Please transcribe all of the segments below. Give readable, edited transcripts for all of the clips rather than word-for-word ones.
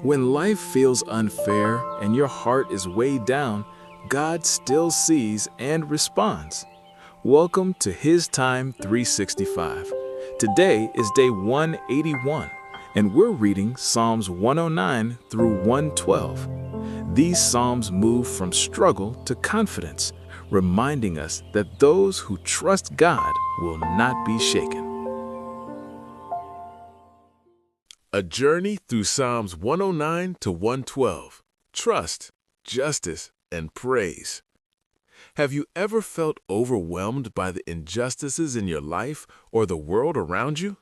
When life feels unfair and your heart is weighed down, God still sees and responds. Welcome to His Time 365. Today is day 181, and we're reading Psalms 109 through 112. These psalms move from struggle to confidence, reminding us that those who trust God will not be shaken. A journey through Psalms 109 to 112. Trust, justice, and praise. Have you ever felt overwhelmed by the injustices in your life or the world around you?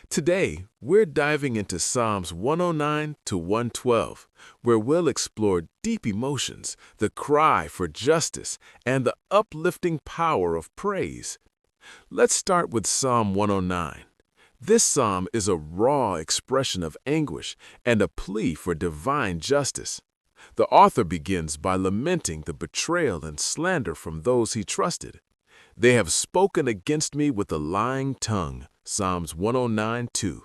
Today, we're diving into Psalms 109 to 112, where we'll explore deep emotions, the cry for justice, and the uplifting power of praise. Let's start with Psalm 109. This psalm is a raw expression of anguish and a plea for divine justice. The author begins by lamenting the betrayal and slander from those he trusted. They have spoken against me with a lying tongue, Psalms 109:2.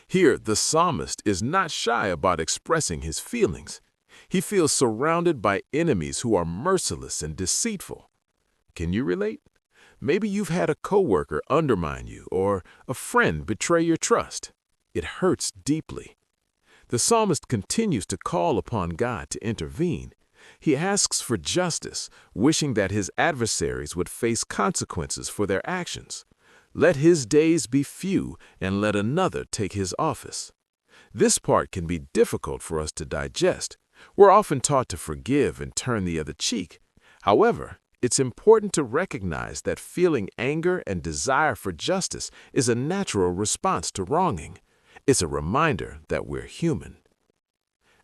Here, the psalmist is not shy about expressing his feelings. He feels surrounded by enemies who are merciless and deceitful. Can you relate? Maybe you've had a coworker undermine you or a friend betray your trust. It hurts deeply. The psalmist continues to call upon God to intervene. He asks for justice, wishing that his adversaries would face consequences for their actions. Let his days be few, and let another take his office. This part can be difficult for us to digest. We're often taught to forgive and turn the other cheek. However, it's important to recognize that feeling anger and desire for justice is a natural response to wronging. It's a reminder that we're human.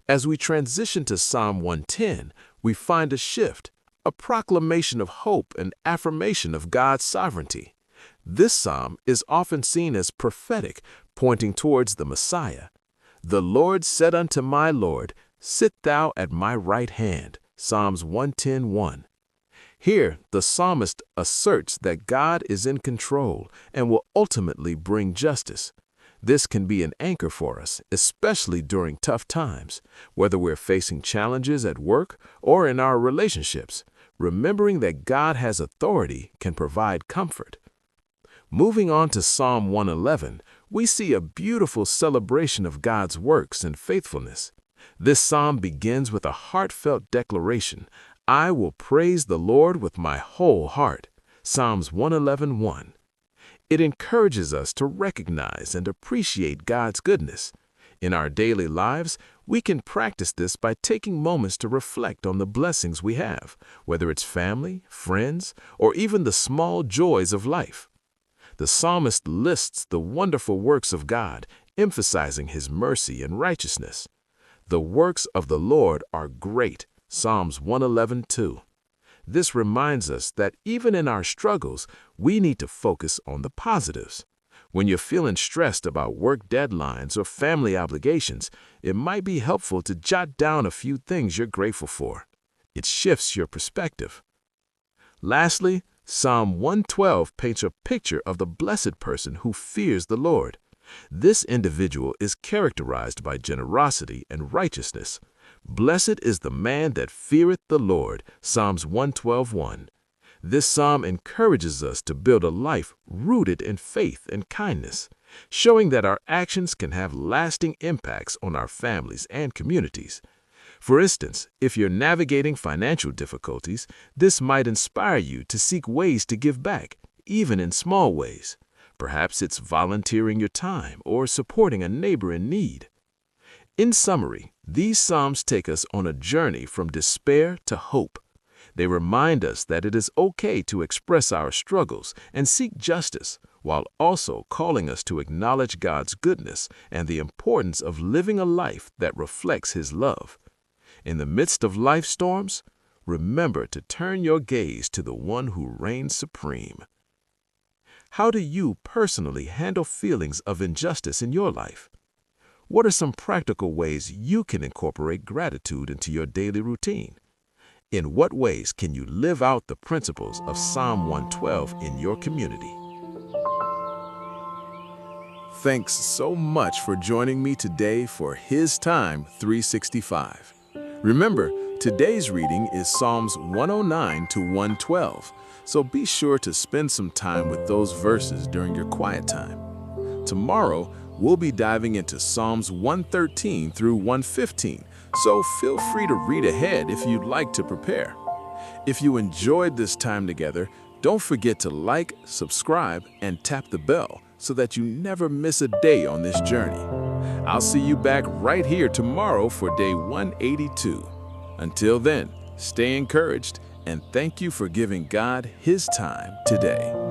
As we transition to Psalm 110, we find a shift, a proclamation of hope and affirmation of God's sovereignty. This psalm is often seen as prophetic, pointing towards the Messiah. "The Lord said unto my Lord, Sit thou at my right hand," Psalms 110:1. Here, the psalmist asserts that God is in control and will ultimately bring justice. This can be an anchor for us, especially during tough times, whether we're facing challenges at work or in our relationships. Remembering that God has authority can provide comfort. Moving on to Psalm 111, we see a beautiful celebration of God's works and faithfulness. This psalm begins with a heartfelt declaration, "I will praise the Lord with my whole heart," Psalms 111:1. It encourages us to recognize and appreciate God's goodness. In our daily lives, we can practice this by taking moments to reflect on the blessings we have, whether it's family, friends, or even the small joys of life. The psalmist lists the wonderful works of God, emphasizing His mercy and righteousness. The works of the Lord are great, Psalms 111:2. This reminds us that even in our struggles, we need to focus on the positives. When you're feeling stressed about work deadlines or family obligations, it might be helpful to jot down a few things you're grateful for. It shifts your perspective. Lastly, Psalm 112 paints a picture of the blessed person who fears the Lord. This individual is characterized by generosity and righteousness. "Blessed is the man that feareth the Lord," Psalms 112:1. This psalm encourages us to build a life rooted in faith and kindness, showing that our actions can have lasting impacts on our families and communities. For instance, if you're navigating financial difficulties, this might inspire you to seek ways to give back, even in small ways. Perhaps it's volunteering your time or supporting a neighbor in need. In summary, these psalms take us on a journey from despair to hope. They remind us that it is okay to express our struggles and seek justice, while also calling us to acknowledge God's goodness and the importance of living a life that reflects His love. In the midst of life storms, remember to turn your gaze to the one who reigns supreme. How do you personally handle feelings of injustice in your life? What are some practical ways you can incorporate gratitude into your daily routine? In what ways can you live out the principles of Psalm 112 in your community? Thanks so much for joining me today for His Time 365. Remember, today's reading is Psalms 109 to 112, so be sure to spend some time with those verses during your quiet time. Tomorrow, we'll be diving into Psalms 113 through 115, so feel free to read ahead if you'd like to prepare. If you enjoyed this time together, don't forget to like, subscribe, and tap the bell so that you never miss a day on this journey. I'll see you back right here tomorrow for day 182. Until then, stay encouraged and thank you for giving God His time today.